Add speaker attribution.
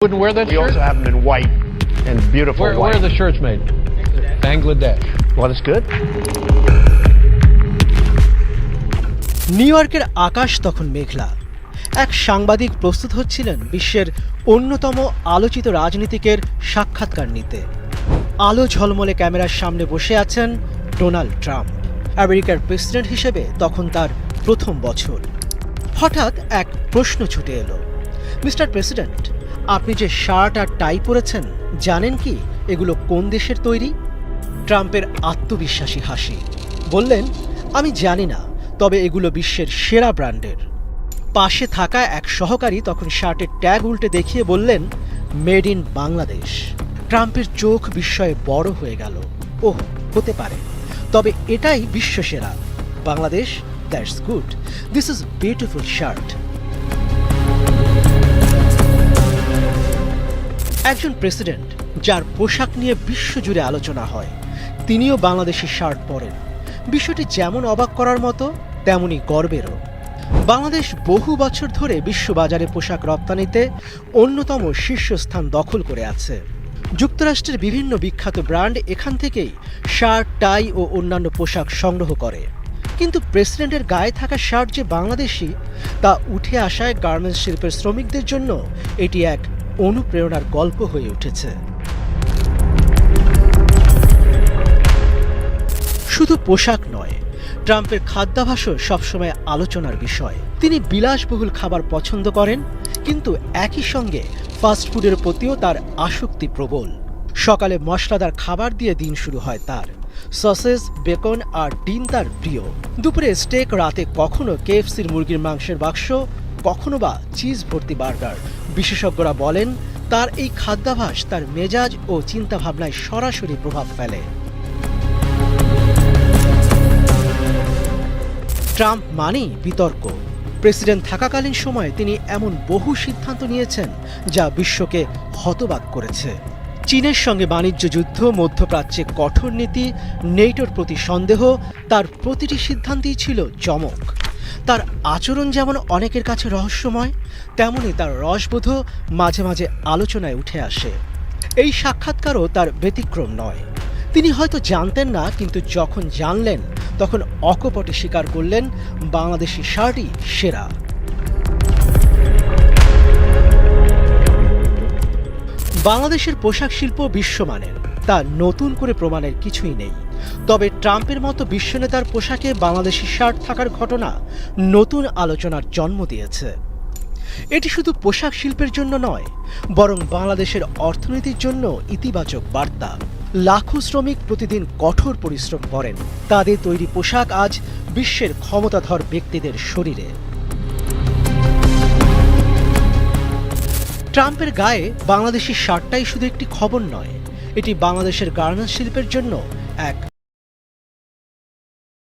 Speaker 1: Wouldn't wear that
Speaker 2: We
Speaker 1: shirt?
Speaker 2: also have them in white and beautiful
Speaker 1: Where
Speaker 2: white.
Speaker 1: are the shirts made? Bangladesh.
Speaker 2: Well, that's good.
Speaker 3: New ইয়র্কের আকাশ তখন মেঘলা। এক সাংবাদিক প্রস্তুত হচ্ছিলেন বিশ্বের অন্যতম আলোচিত রাজনীতিকের সাক্ষাৎকার নিতে। আলো ঝলমলে ক্যামেরার সামনে বসে আছেন ডোনাল্ড ট্রাম্প। আমেরিকার প্রেসিডেন্ট হিসেবে তখন তার প্রথম বছর। হঠাৎ এক প্রশ্ন ছুটে এলো, মিস্টার প্রেসিডেন্ট, আপনি যে শার্ট আর টাই পরেছেন জানেন কি এগুলো কোন দেশের তৈরি? ট্রাম্পের আত্মবিশ্বাসী হাসি। বললেন, আমি জানি না, তবে এগুলো বিশ্বের সেরা ব্র্যান্ডের। পাশে থাকা এক সহকারী তখন শার্টের ট্যাগ উল্টে দেখিয়ে বললেন, মেড ইন বাংলাদেশ। ট্রাম্পের চোখ বিস্ময়ে বড় হয়ে গেল। ওহ, হতে পারে, তবে এটাই বিশ্বসেরা। Bangladesh, that's good, this is beautiful shirt. একজন প্রেসিডেন্ট যার পোশাক নিয়ে বিশ্বজুড়ে আলোচনা হয়, তিনিও বাংলাদেশি শার্ট পরেন। বিষয়টি যেমন অবাক করার মতো, তেমনি গর্বেরও। বাংলাদেশ বহু বছর ধরে বিশ্ববাজারে পোশাক রপ্তানিতে অন্যতম শীর্ষস্থান দখল করে আছে। যুক্তরাষ্ট্রের বিভিন্ন বিখ্যাত ব্র্যান্ড এখান থেকেই শার্ট, টাই ও অন্যান্য পোশাক সংগ্রহ করে। কিন্তু প্রেসিডেন্টের গায়ে থাকা শার্ট যে বাংলাদেশি, তা উঠে আসায় গার্মেন্টস শিল্পের শ্রমিকদের জন্য এটি এক অনুপ্রেরণার গল্প হয়ে উঠেছে। শুধু পোশাক নয়, ট্রাম্পের খাদ্যাভ্যাসও সবসময় আলোচনার বিষয়। তিনি বিলাসবহুল খাবার পছন্দ করেন, কিন্তু একই সঙ্গে ফাস্টফুডের প্রতিও তার আসক্তি প্রবল। সকালে মশলাদার খাবার দিয়ে দিন শুরু হয় তার। সসেজ, বেকন আর ডিম তার প্রিয়। দুপুরে স্টেক, রাতে কখনো কেএফসির মুরগির মাংসের বাক্স, কখনো বা চিজ ভর্তি বার্গার। বিশেষজ্ঞরা বলেন, তার এই খাদ্যাভ্যাস তার মেজাজ ও চিন্তাভাবনায় সরাসরি প্রভাব ফেলে। ট্রাম্প মানেই বিতর্ক। প্রেসিডেন্ট থাকাকালীন সময়ে তিনি এমন বহু সিদ্ধান্ত নিয়েছেন যা বিশ্বকে হতবাক করেছে। চীনের সঙ্গে বাণিজ্য যুদ্ধ, মধ্যপ্রাচ্যে কঠোর নীতি, নেটোর প্রতি সন্দেহ, তার প্রতিটি সিদ্ধান্তই ছিল চমক। তার আচরণ যেমন অনেকের কাছে রহস্যময়, তেমনি তার রসবোধও মাঝে মাঝে আলোচনায় উঠে আসে। এই সাক্ষাৎকারও তার ব্যতিক্রম নয়। তিনি হয়তো জানতেন না, কিন্তু যখন জানলেন তখন অকপটে স্বীকার করলেন, বাংলাদেশি শার্টই সেরা। বাংলাদেশের পোশাক শিল্প বিশ্বমানের, তা নতুন করে প্রমাণের কিছুই নেই। তবে ট্রাম্পের মতো বিশ্বনেতার পোশাকে বাংলাদেশি শার্ট থাকার ঘটনা নতুন আলোচনার জন্ম দিয়েছে। এটি শুধু পোশাক শিল্পের জন্য নয়, বরং বাংলাদেশের অর্থনীতির জন্য ইতিবাচক বার্তা। লাখো শ্রমিক প্রতিদিন কঠোর পরিশ্রম করেন, তাদের তৈরি পোশাক আজ বিশ্বের ক্ষমতাধর ব্যক্তিদের শরীরে। ট্রাম্পের গায়ে বাংলাদেশি শার্টটাই শুধু একটি খবর নয়, এটি বাংলাদেশের গার্মেন্টস শিল্পের জন্য এক